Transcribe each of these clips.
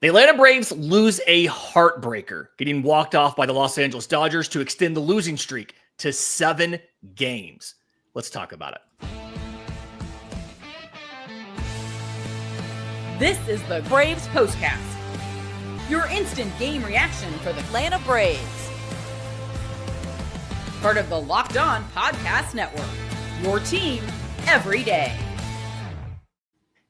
The Atlanta Braves lose a heartbreaker, getting walked off by the Los Angeles Dodgers to extend the losing streak to 7 games. Let's talk about it. This is the Braves Postcast, your instant game reaction for the Atlanta Braves. Part of the Locked On Podcast Network, your team every day.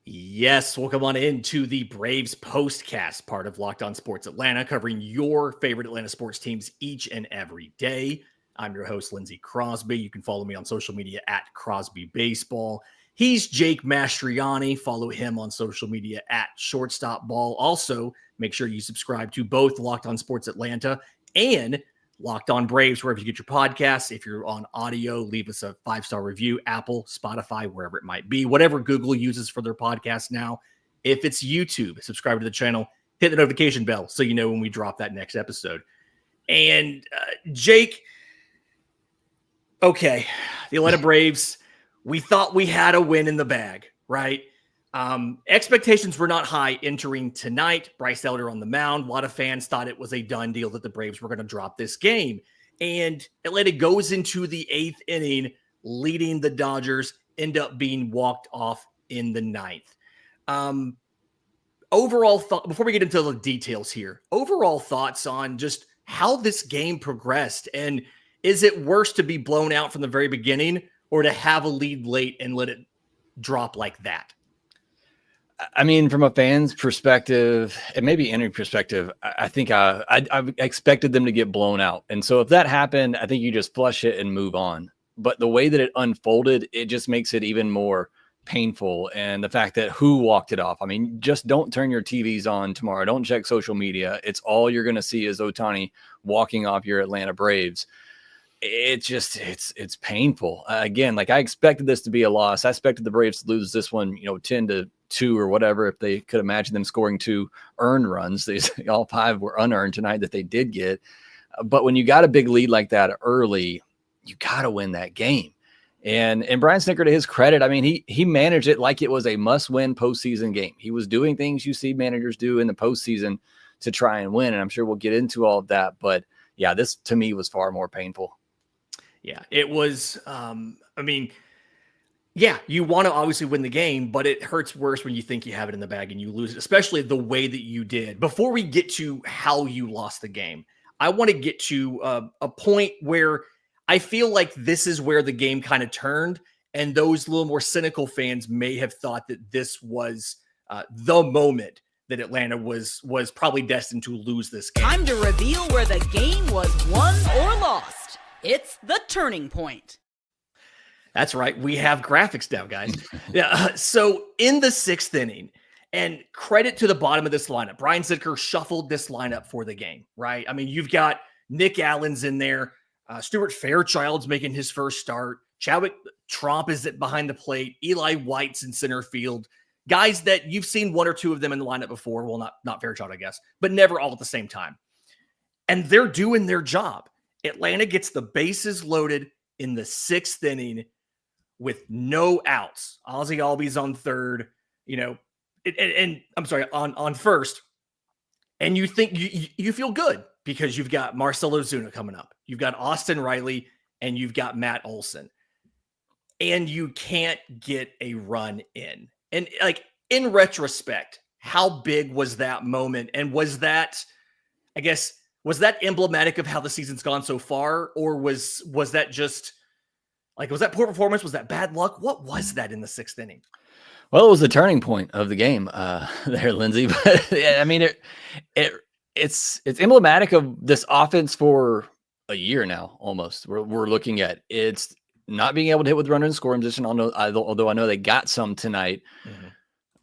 Yes, welcome on into the Braves Postcast, part of Locked On Sports Atlanta, covering your favorite Atlanta sports teams each and every day. I'm your host, Lindsay Crosby. You can follow me on social media at Crosby Baseball. He's Jake Mastroianni. Follow him on social media at Shortstop Ball. Also, make sure you subscribe to both Locked On Sports Atlanta and Locked On Braves, wherever you get your podcasts. If you're on audio, leave us a 5-star review, Apple, Spotify, wherever it might be, whatever Google uses for their podcast now. If it's YouTube, subscribe to the channel, hit the notification bell so you know when we drop that next episode. And Jake, okay, the Atlanta Braves, we thought we had a win in the bag, right? Expectations were not high entering tonight. Bryce Elder on the mound. A lot of fans thought it was a done deal that the Braves were going to drop this game. And Atlanta goes into the 8th inning, leading the Dodgers, end up being walked off in the 9th. Overall thought, before we get into the details here, overall thoughts on just how this game progressed. And is it worse to be blown out from the very beginning or to have a lead late and let it drop like that? I mean, from a fan's perspective, and maybe any perspective, I think I expected them to get blown out. And so if that happened, I think you just flush it and move on. But the way that it unfolded, it just makes it even more painful. And the fact that who walked it off. I mean, just don't turn your TVs on tomorrow. Don't check social media. It's all you're going to see is Ohtani walking off your Atlanta Braves. It's painful. Again, like I expected this to be a loss. I expected the Braves to lose this one, 10-2 or whatever, if they could imagine them scoring 2 earned runs. All 5 were unearned tonight that they did get. But when you got a big lead like that early, you got to win that game. And Brian Snitker, to his credit, I mean, he managed it like it was a must-win postseason game. He was doing things you see managers do in the postseason to try and win. And I'm sure we'll get into all of that. But yeah, this to me was far more painful. Yeah, it was, you want to obviously win the game, but it hurts worse when you think you have it in the bag and you lose it, especially the way that you did. Before we get to how you lost the game, I want to get to a point where I feel like this is where the game kind of turned, and those little more cynical fans may have thought that this was the moment that Atlanta was probably destined to lose this game. Time to reveal where the game was won or lost. It's the turning point. That's right. We have graphics now, guys. Yeah. So in the 6th inning, and credit to the bottom of this lineup, Brian Snitker shuffled this lineup for the game, right? I mean, you've got Nick Allen's in there. Stuart Fairchild's making his first start. Chadwick Tromp is behind the plate. Eli White's in center field. Guys that you've seen 1 or 2 of them in the lineup before. Well, not Fairchild, I guess, but never all at the same time. And they're doing their job. Atlanta gets the bases loaded in the 6th inning with no outs. Ozzie Albies on third, and I'm sorry, on first. And you think you feel good because you've got Marcell Ozuna coming up. You've got Austin Riley and you've got Matt Olson. And you can't get a run in. And like in retrospect, how big was that moment? And was that, was that emblematic of how the season's gone so far? Or was that just was that poor performance? Was that bad luck? What was that in the 6th inning? Well, it was the turning point of the game there, Lindsay. But I mean, it's emblematic of this offense for a year now, almost. We're looking at it's not being able to hit with runner in scoring position. Although I know they got some tonight,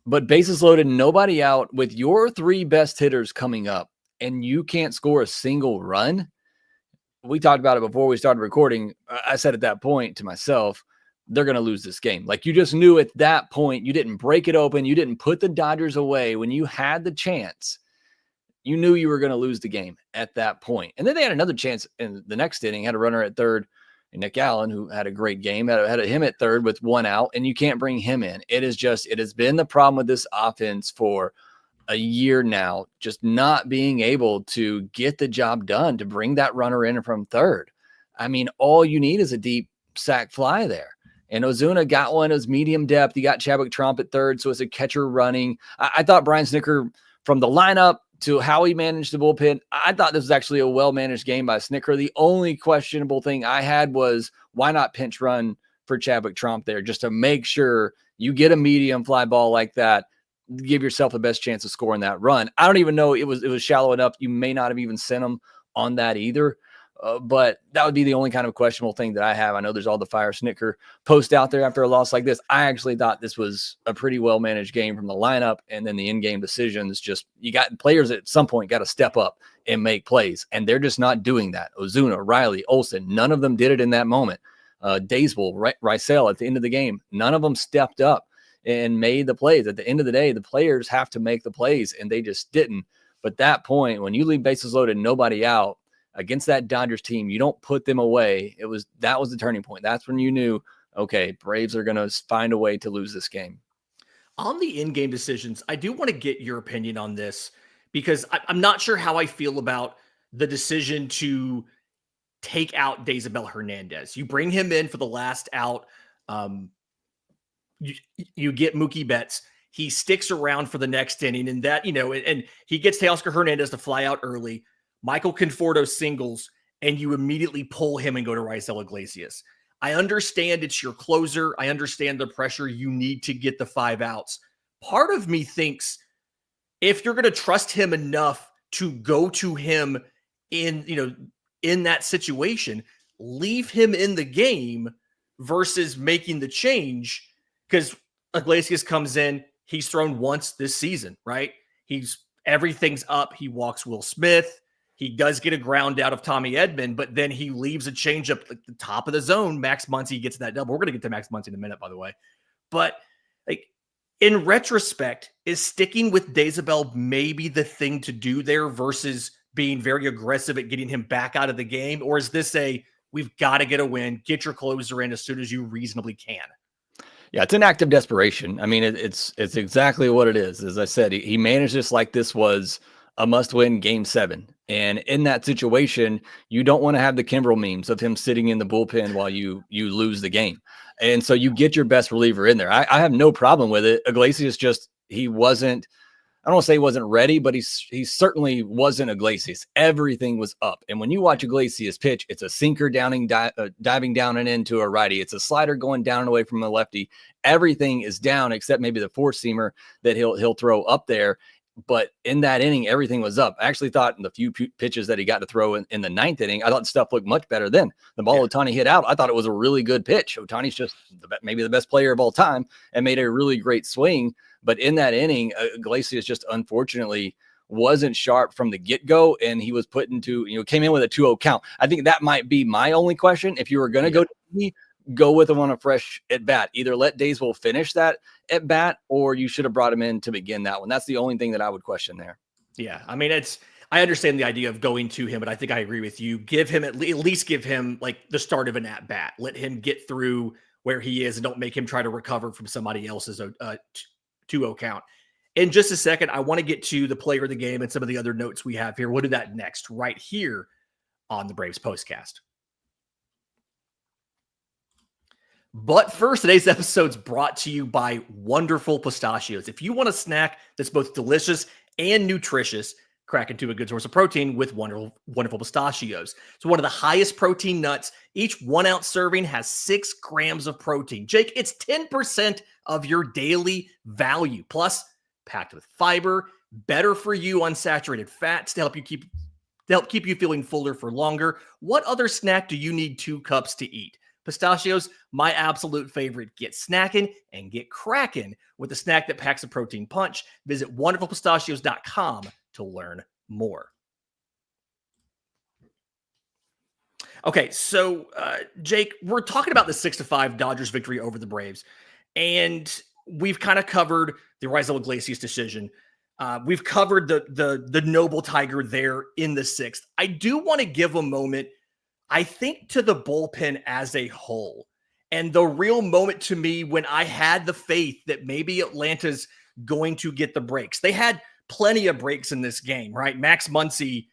but bases loaded, nobody out with your 3 best hitters coming up, and you can't score a single run. We talked about it before we started recording. I said at that point to myself, they're going to lose this game. Like, you just knew at that point, you didn't break it open. You didn't put the Dodgers away when you had the chance. You knew you were going to lose the game at that point. And then they had another chance in the next inning, had a runner at third, and Nick Allen, who had a great game, had him at third with 1 out, and you can't bring him in. It has been the problem with this offense for a year now, just not being able to get the job done to bring that runner in from third. I mean, all you need is a deep sac fly there. And Ozuna got one. It was medium depth. You got Chadwick Tromp at third, so it's a catcher running. I thought Brian Snitker, from the lineup to how he managed the bullpen, I thought this was actually a well-managed game by Snitker. The only questionable thing I had was, why not pinch run for Chadwick Tromp there, just to make sure you get a medium fly ball like that, give yourself the best chance of scoring that run. I don't even know, it was shallow enough. You may not have even sent him on that either. But that would be the only kind of questionable thing that I have. I know there's all the fire Snitker post out there after a loss like this. I actually thought this was a pretty well-managed game from the lineup, and then the in-game decisions. Just, you got players at some point got to step up and make plays, and they're just not doing that. Ozuna, Riley, Olsen, none of them did it in that moment. Daysville, Rysell at the end of the game, none of them stepped up and made the plays. At the end of the day, the players have to make the plays, and they just didn't. But that point, when you leave bases loaded, nobody out, against that Dodgers team, you don't put them away. That was the turning point. That's when you knew, okay, Braves are going to find a way to lose this game. On the in-game decisions, I do want to get your opinion on this, because I'm not sure how I feel about the decision to take out Daysabel Hernandez. You bring him in for the last out. You get Mookie Betts. He sticks around for the next inning, and that, and he gets Teoscar Hernandez to fly out early. Michael Conforto singles, and you immediately pull him and go to Raisel Iglesias. I understand it's your closer. I understand the pressure you need to get the 5 outs. Part of me thinks, if you're going to trust him enough to go to him in that situation, leave him in the game versus making the change, because Iglesias comes in. He's thrown once this season, right? Everything's up. He walks Will Smith. He does get a ground out of Tommy Edman, but then he leaves a changeup at the top of the zone. Max Muncy gets that double. We're going to get to Max Muncy in a minute, by the way. But in retrospect, is sticking with Daysabel maybe the thing to do there versus being very aggressive at getting him back out of the game? Or is this we've got to get a win, get your closer in as soon as you reasonably can? Yeah, it's an act of desperation. I mean, it's exactly what it is. As I said, he managed this like this was a must-win Game 7. And in that situation, you don't want to have the Kimbrel memes of him sitting in the bullpen while you lose the game. And so you get your best reliever in there. I have no problem with it. Iglesias he wasn't, I don't want to say he wasn't ready, but he certainly wasn't Iglesias. Everything was up. And when you watch Iglesias pitch, it's a sinker diving down and into a righty. It's a slider going down and away from a lefty. Everything is down except maybe the four-seamer that he'll throw up there. But in that inning, everything was up. I actually thought in the few pitches that he got to throw in the 9th inning, I thought stuff looked much better then. The ball Ohtani hit out, I thought it was a really good pitch. Ohtani's just maybe the best player of all time and made a really great swing. But in that inning, Iglesias just unfortunately wasn't sharp from the get-go, and he was put into, came in with a 2-0 count. I think that might be my only question. If you were going to go to me, go with him on a fresh at bat. Either let Daysville finish that at bat, or you should have brought him in to begin that one. That's the only thing that I would question there. Yeah. I mean, I understand the idea of going to him, but I think I agree with you. Give him at least give him like the start of an at bat. Let him get through where he is and don't make him try to recover from somebody else's 2-0 count. In just a second, I want to get to the player of the game and some of the other notes we have here. We'll do that next, right here on the Braves Postcast. But first, today's episode is brought to you by Wonderful Pistachios. If you want a snack that's both delicious and nutritious, crack into a good source of protein with Wonderful Pistachios. It's one of the highest protein nuts. Each 1 ounce serving has 6 grams of protein. Jake, it's 10% of your daily value. Plus, packed with fiber, better for you unsaturated fats to help keep you feeling fuller for longer. What other snack do you need 2 cups to eat? Pistachios, my absolute favorite. Get snacking and get cracking with a snack that packs a protein punch. Visit wonderfulpistachios.com to learn more. Okay, so Jake, we're talking about the 6-5 Dodgers victory over the Braves, and we've kind of covered the Raisel Iglesias decision. We've covered the noble Tiger there in the 6th. I do want to give a moment, I think, to the bullpen as a whole. And the real moment to me when I had the faith that maybe Atlanta's going to get the breaks. They had plenty of breaks in this game, right? Max Muncy,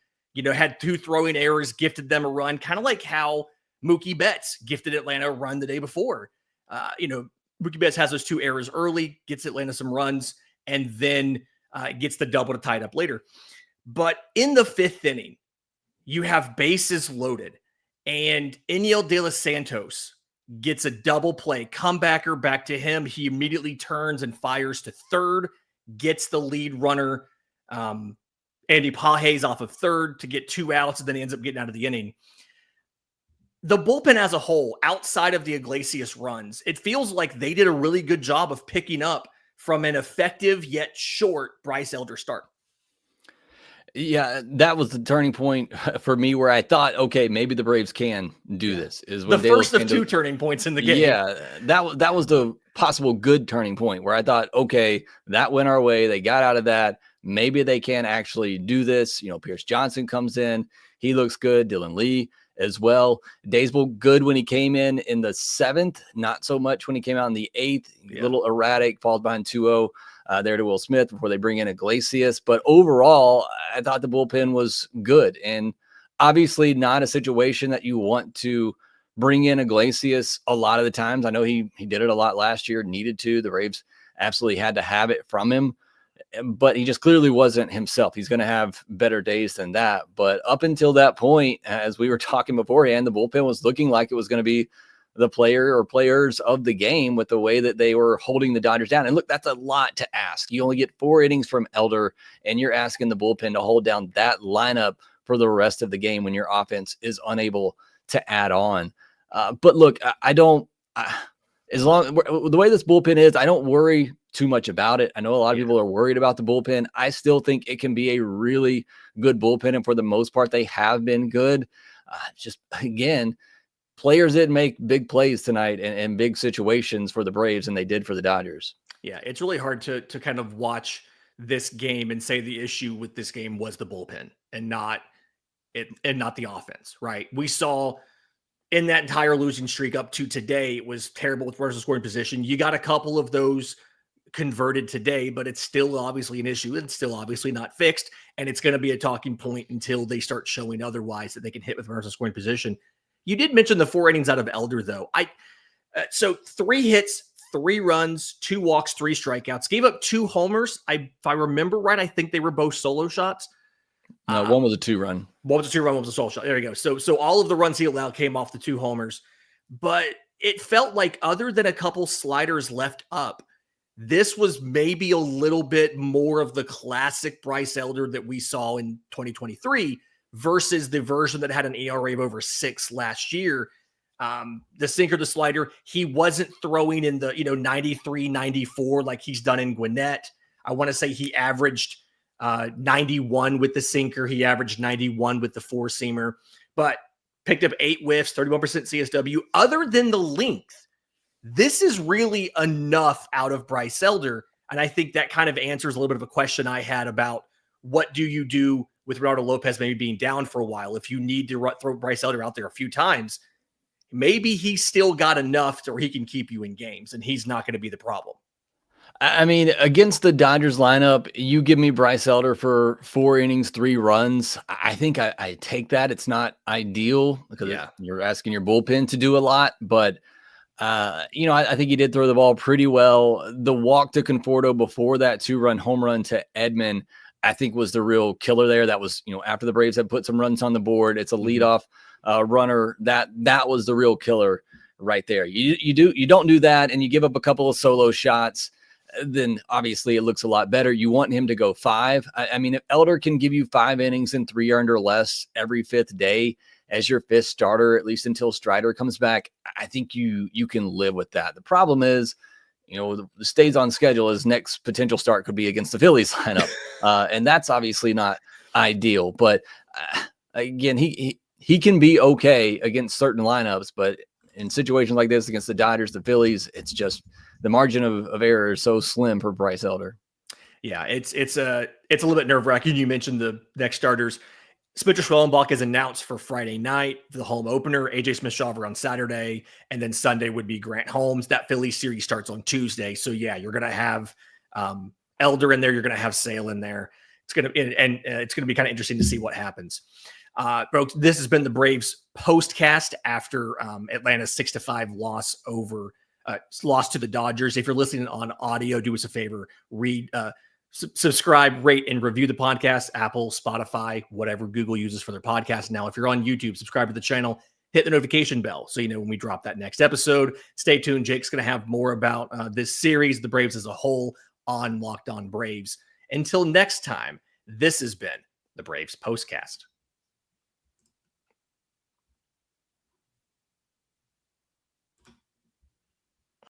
had 2 throwing errors, gifted them a run, kind of like how Mookie Betts gifted Atlanta a run the day before. Mookie Betts has those 2 errors early, gets Atlanta some runs, and then gets the double to tie it up later. But in the 5th inning, you have bases loaded, and Enyel De Los Santos gets a double play, comebacker back to him. He immediately turns and fires to third, gets the lead runner, Andy Pages, off of third to get 2 outs, and then he ends up getting out of the inning. The bullpen as a whole, outside of the Iglesias runs, it feels like they did a really good job of picking up from an effective yet short Bryce Elder start. Yeah, that was the turning point for me where I thought, okay, maybe the Braves can do this. Is when the first of 2 turning points in the game. Yeah, that was the possible good turning point where I thought, okay, that went our way. They got out of that. Maybe they can actually do this. Pierce Johnson comes in. He looks good. Dylan Lee as well. Daysbel good when he came in the 7th, not so much when he came out in the 8th. A little erratic, falls behind 2-0 there to Will Smith before they bring in Iglesias. But overall, I thought the bullpen was good. And obviously not a situation that you want to bring in Iglesias a lot of the times. I know he did it a lot last year, needed to. The Braves absolutely had to have it from him. But he just clearly wasn't himself. He's going to have better days than that. But up until that point, as we were talking beforehand, the bullpen was looking like it was going to be the player or players of the game with the way that they were holding the Dodgers down. And look, that's a lot to ask. You only get 4 innings from Elder, and you're asking the bullpen to hold down that lineup for the rest of the game when your offense is unable to add on. But look, as long the way this bullpen is, I don't worry too much about it. I know a lot of people are worried about the bullpen. I still think it can be a really good bullpen, and for the most part, they have been good. Just again, players didn't make big plays tonight and big situations for the Braves, and they did for the Dodgers. Yeah, it's really hard to kind of watch this game and say the issue with this game was the bullpen and not the offense, right? We saw in that entire losing streak up to today, it was terrible with runners in scoring position. You got a couple of those converted today, but it's still obviously an issue. It's still obviously not fixed, and it's going to be a talking point until they start showing otherwise that they can hit with runners in scoring position. You did mention the 4 innings out of Elder, though. So 3 hits, 3 runs, 2 walks, 3 strikeouts. Gave up 2 homers. If I remember right, I think they were both solo shots. No, one was a 2-run. One was a 2-run, one was a solo shot. There you go. So all of the runs he allowed came off the 2 homers. But it felt like other than a couple sliders left up, this was maybe a little bit more of the classic Bryce Elder that we saw in 2023 versus the version that had an ERA of over 6 last year. The sinker, the slider, he wasn't throwing in the 93, 94 like he's done in Gwinnett. I want to say he averaged 91 with the sinker. He averaged 91 with the 4-seamer, but picked up 8 whiffs, 31% CSW. Other than the length, this is really enough out of Bryce Elder. And I think that kind of answers a little bit of a question I had about what do you do with Reynaldo Lopez maybe being down for a while. If you need to throw Bryce Elder out there a few times, maybe he's still got enough to where he can keep you in games, and he's not going to be the problem. I mean, against the Dodgers lineup, you give me Bryce Elder for 4 innings, 3 runs. I think I take that. It's not ideal because you're asking your bullpen to do a lot, but I think he did throw the ball pretty well. The walk to Conforto before that 2-run home run to Edman, I think was the real killer there. That was, after the Braves had put some runs on the board, it's a leadoff runner. That was the real killer right there. You don't do that, and you give up a couple of solo shots, then obviously it looks a lot better. You want him to go 5. I mean, if Elder can give you 5 innings and 3 earned or less every 5th day as your 5th starter, at least until Strider comes back, I think you can live with that. The problem is, the stays on schedule, his next potential start could be against the Phillies lineup. And that's obviously not ideal, but again, he can be okay against certain lineups, but in situations like this against the Dodgers, the Phillies, it's just the margin of error is so slim for Bryce Elder. Yeah, it's a little bit nerve-wracking. You mentioned the next starters. Spencer Schwellenbach is announced for Friday night for the home opener. AJ Smith-Shawver on Saturday, and then Sunday would be Grant Holmes. That Phillies series starts on Tuesday. So yeah, you're going to have Elder in there. You're going to have Sale in there. it's going to be kind of interesting to see what happens. Folks, this has been the Braves postcast after Atlanta's 6-5 loss to the Dodgers. If you're listening on audio, do us a favor, subscribe, rate, and review the podcast, Apple, Spotify, whatever Google uses for their podcast. Now, if you're on YouTube, subscribe to the channel, hit the notification bell so you know when we drop that next episode. Stay tuned. Jake's going to have more about this series, the Braves as a whole, on Locked On Braves. Until next time, this has been the Braves postcast.